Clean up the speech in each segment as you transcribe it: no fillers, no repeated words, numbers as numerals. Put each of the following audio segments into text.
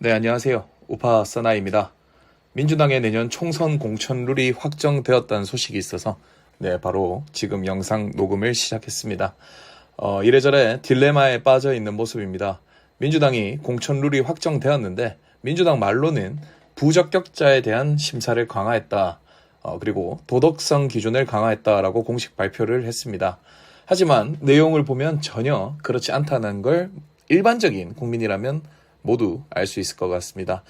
네, 안녕하세요. 우파 사나이입니다. 민주당의 내년 총선 공천 룰이 확정되었다는 소식이 있어서 바로 지금 영상 녹음을 시작했습니다. 이래저래 딜레마에 빠져 있는 모습입니다. 민주당이 공천 룰이 확정되었는데 민주당 말로는 부적격자에 대한 심사를 강화했다. 그리고 도덕성 기준을 강화했다라고 공식 발표를 했습니다. 하지만 내용을 보면 전혀 그렇지 않다는 걸 일반적인 국민이라면 모두 알 수 있을 것 같습니다.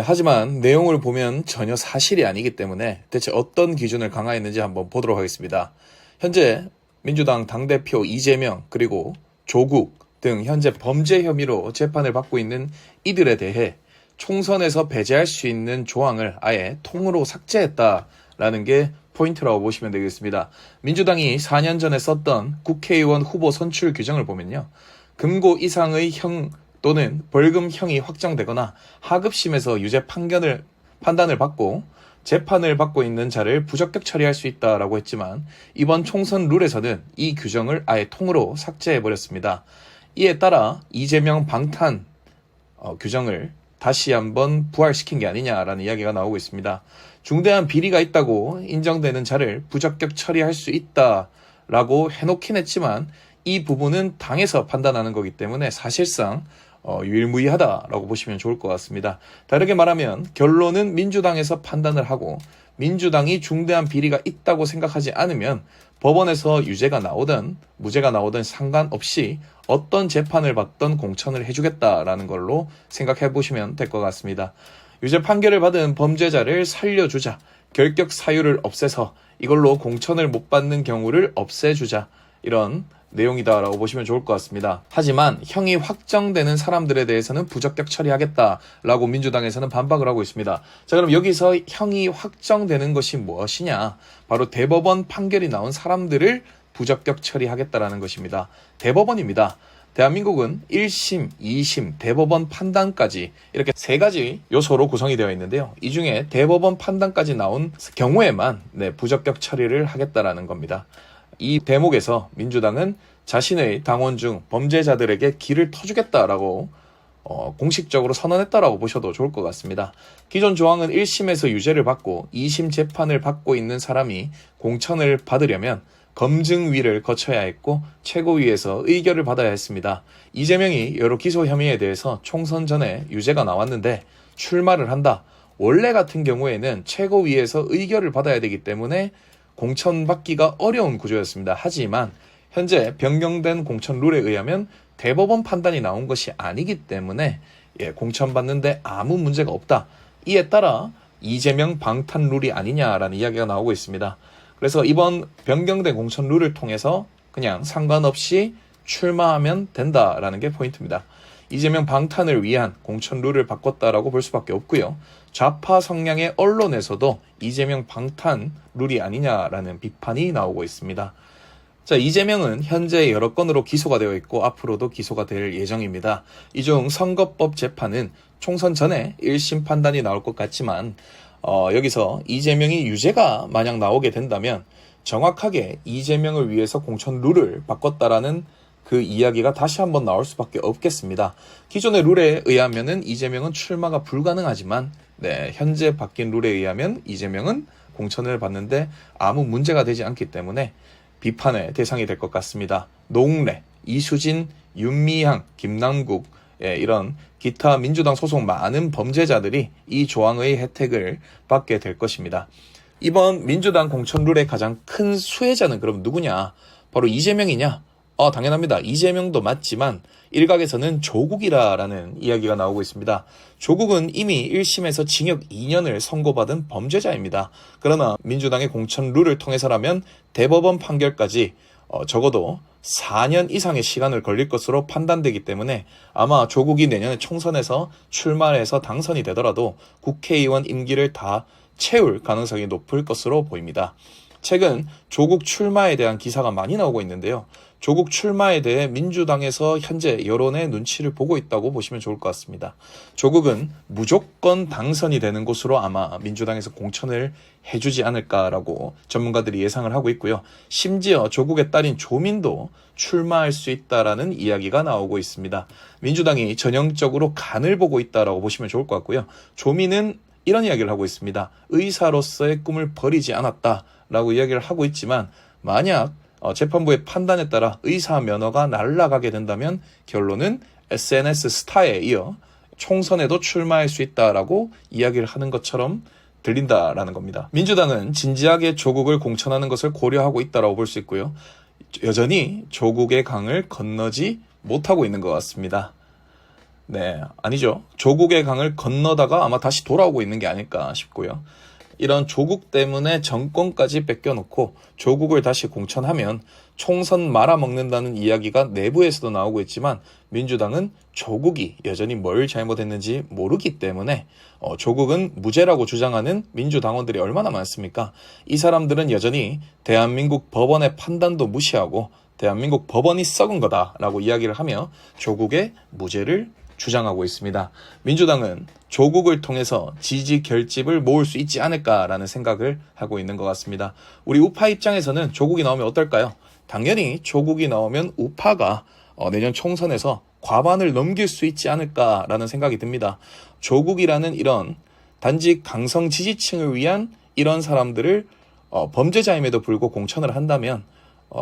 하지만 내용을 보면 전혀 사실이 아니기 때문에 대체 어떤 기준을 강화했는지 한번 보도록 하겠습니다. 현재 민주당 당대표 이재명 그리고 조국 등 현재 범죄 혐의로 재판을 받고 있는 이들에 대해 총선에서 배제할 수 있는 조항을 아예 통으로 삭제했다라는 게 포인트라고 보시면 되겠습니다. 민주당이 4년 전에 썼던 국회의원 후보 선출 규정을 보면요. 금고 이상의 형 또는 벌금형이 확정되거나 하급심에서 유죄 판단을 받고 재판을 받고 있는 자를 부적격 처리할 수 있다라고 했지만 이번 총선 룰에서는 이 규정을 아예 통으로 삭제해버렸습니다. 이에 따라 이재명 방탄 규정을 다시 한번 부활시킨 게 아니냐라는 이야기가 나오고 있습니다. 중대한 비리가 있다고 인정되는 자를 부적격 처리할 수 있다라고 해놓긴 했지만 이 부분은 당에서 판단하는 거기 때문에 사실상 유일무이하다라고 보시면 좋을 것 같습니다. 다르게 말하면 결론은 민주당에서 판단을 하고 민주당이 중대한 비리가 있다고 생각하지 않으면 법원에서 유죄가 나오든 무죄가 나오든 상관없이 어떤 재판을 받던 공천을 해주겠다라는 걸로 생각해 보시면 될 것 같습니다. 유죄 판결을 받은 범죄자를 살려주자, 결격 사유를 없애서 이걸로 공천을 못 받는 경우를 없애주자, 이런 내용이다라고 보시면 좋을 것 같습니다. 하지만 형이 확정되는 사람들에 대해서는 부적격 처리하겠다라고 민주당에서는 반박을 하고 있습니다. 자, 그럼 여기서 형이 확정되는 것이 무엇이냐? 바로 대법원 판결이 나온 사람들을 부적격 처리하겠다라는 것입니다. 대법원입니다. 대한민국은 1심, 2심, 대법원 판단까지 이렇게 세 가지 요소로 구성이 되어 있는데요. 이 중에 대법원 판단까지 나온 경우에만 부적격 처리를 하겠다라는 겁니다. 이 대목에서 민주당은 자신의 당원 중 범죄자들에게 길을 터주겠다라고 공식적으로 선언했다라고 보셔도 좋을 것 같습니다. 기존 조항은 1심에서 유죄를 받고 2심 재판을 받고 있는 사람이 공천을 받으려면 검증위를 거쳐야 했고 최고위에서 의결을 받아야 했습니다. 이재명이 여러 기소 혐의에 대해서 총선 전에 유죄가 나왔는데 출마를 한다. 원래 같은 경우에는 최고위에서 의결을 받아야 되기 때문에 공천받기가 어려운 구조였습니다. 하지만 현재 변경된 공천 룰에 의하면 대법원 판단이 나온 것이 아니기 때문에 공천받는데 아무 문제가 없다. 이에 따라 이재명 방탄 룰이 아니냐라는 이야기가 나오고 있습니다. 그래서 이번 변경된 공천 룰을 통해서 그냥 상관없이 출마하면 된다라는 게 포인트입니다. 이재명 방탄을 위한 공천 룰을 바꿨다라고 볼 수밖에 없고요. 좌파 성향의 언론에서도 이재명 방탄 룰이 아니냐라는 비판이 나오고 있습니다. 자, 이재명은 현재 여러 건으로 기소가 되어 있고 앞으로도 기소가 될 예정입니다. 이 중 선거법 재판은 총선 전에 1심 판단이 나올 것 같지만 여기서 이재명이 유죄가 만약 나오게 된다면 정확하게 이재명을 위해서 공천 룰을 바꿨다라는 그 이야기가 다시 한번 나올 수밖에 없겠습니다. 기존의 룰에 의하면은 이재명은 출마가 불가능하지만 현재 바뀐 룰에 의하면 이재명은 공천을 받는데 아무 문제가 되지 않기 때문에 비판의 대상이 될 것 같습니다. 노웅래, 이수진, 윤미향, 김남국 이런 기타 민주당 소속 많은 범죄자들이 이 조항의 혜택을 받게 될 것입니다. 이번 민주당 공천 룰의 가장 큰 수혜자는 그럼 누구냐? 바로 이재명이냐? 당연합니다. 이재명도 맞지만 일각에서는 조국이라는 이야기가 나오고 있습니다. 조국은 이미 1심에서 징역 2년을 선고받은 범죄자입니다. 그러나 민주당의 공천 룰을 통해서라면 대법원 판결까지 적어도 4년 이상의 시간을 걸릴 것으로 판단되기 때문에 아마 조국이 내년에 총선에서 출마해서 당선이 되더라도 국회의원 임기를 다 채울 가능성이 높을 것으로 보입니다. 최근 조국 출마에 대한 기사가 많이 나오고 있는데요. 조국 출마에 대해 민주당에서 현재 여론의 눈치를 보고 있다고 보시면 좋을 것 같습니다. 조국은 무조건 당선이 되는 곳으로 아마 민주당에서 공천을 해주지 않을까라고 전문가들이 예상을 하고 있고요. 심지어 조국의 딸인 조민도 출마할 수 있다라는 이야기가 나오고 있습니다. 민주당이 전형적으로 간을 보고 있다라고 보시면 좋을 것 같고요. 조민은 이런 이야기를 하고 있습니다. 의사로서의 꿈을 버리지 않았다라고 이야기를 하고 있지만 만약 재판부의 판단에 따라 의사 면허가 날아가게 된다면 결론은 SNS 스타에 이어 총선에도 출마할 수 있다라고 이야기를 하는 것처럼 들린다라는 겁니다. 민주당은 진지하게 조국을 공천하는 것을 고려하고 있다라고 볼 수 있고요. 여전히 조국의 강을 건너지 못하고 있는 것 같습니다. 네, 아니죠. 조국의 강을 건너다가 아마 다시 돌아오고 있는 게 아닐까 싶고요. 이런 조국 때문에 정권까지 뺏겨놓고 조국을 다시 공천하면 총선 말아먹는다는 이야기가 내부에서도 나오고 있지만 민주당은 조국이 여전히 뭘 잘못했는지 모르기 때문에 조국은 무죄라고 주장하는 민주당원들이 얼마나 많습니까? 이 사람들은 여전히 대한민국 법원의 판단도 무시하고 대한민국 법원이 썩은 거다라고 이야기를 하며 조국의 무죄를 주장하고 있습니다. 민주당은 조국을 통해서 지지 결집을 모을 수 있지 않을까라는 생각을 하고 있는 것 같습니다. 우리 우파 입장에서는 조국이 나오면 어떨까요? 당연히 조국이 나오면 우파가 내년 총선에서 과반을 넘길 수 있지 않을까라는 생각이 듭니다. 조국이라는 이런 단지 강성 지지층을 위한 이런 사람들을 범죄자임에도 불구하고 공천을 한다면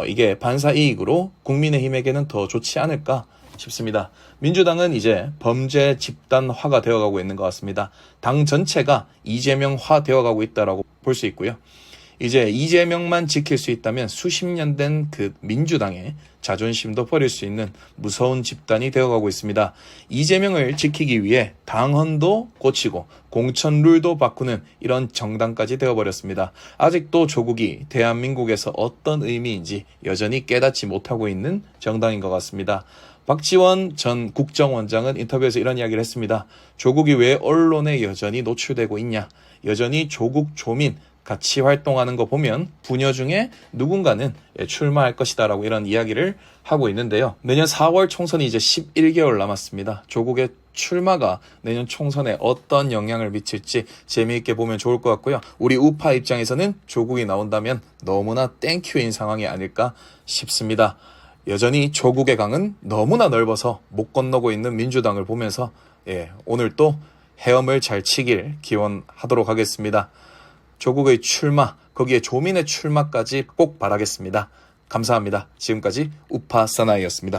이게 반사이익으로 국민의힘에게는 더 좋지 않을까 싶습니다. 민주당은 이제 범죄 집단화가 되어가고 있는 것 같습니다. 당 전체가 이재명화 되어가고 있다라고 볼 수 있고요. 이제 이재명만 지킬 수 있다면 수십 년 된 그 민주당의 자존심도 버릴 수 있는 무서운 집단이 되어가고 있습니다. 이재명을 지키기 위해 당헌도 고치고 공천 룰도 바꾸는 이런 정당까지 되어버렸습니다. 아직도 조국이 대한민국에서 어떤 의미인지 여전히 깨닫지 못하고 있는 정당인 것 같습니다. 박지원 전 국정원장은 인터뷰에서 이런 이야기를 했습니다. 조국이 왜 언론에 여전히 노출되고 있냐? 여전히 조국, 조민 같이 활동하는 거 보면 부녀 중에 누군가는 출마할 것이다라고 이런 이야기를 하고 있는데요. 내년 4월 총선이 이제 11개월 남았습니다. 조국의 출마가 내년 총선에 어떤 영향을 미칠지 재미있게 보면 좋을 것 같고요. 우리 우파 입장에서는 조국이 나온다면 너무나 땡큐인 상황이 아닐까 싶습니다. 여전히 조국의 강은 너무나 넓어서 못 건너고 있는 민주당을 보면서 오늘 또 헤엄을 잘 치길 기원하도록 하겠습니다. 조국의 출마, 거기에 조민의 출마까지 꼭 바라겠습니다. 감사합니다. 지금까지 우파 사나이였습니다.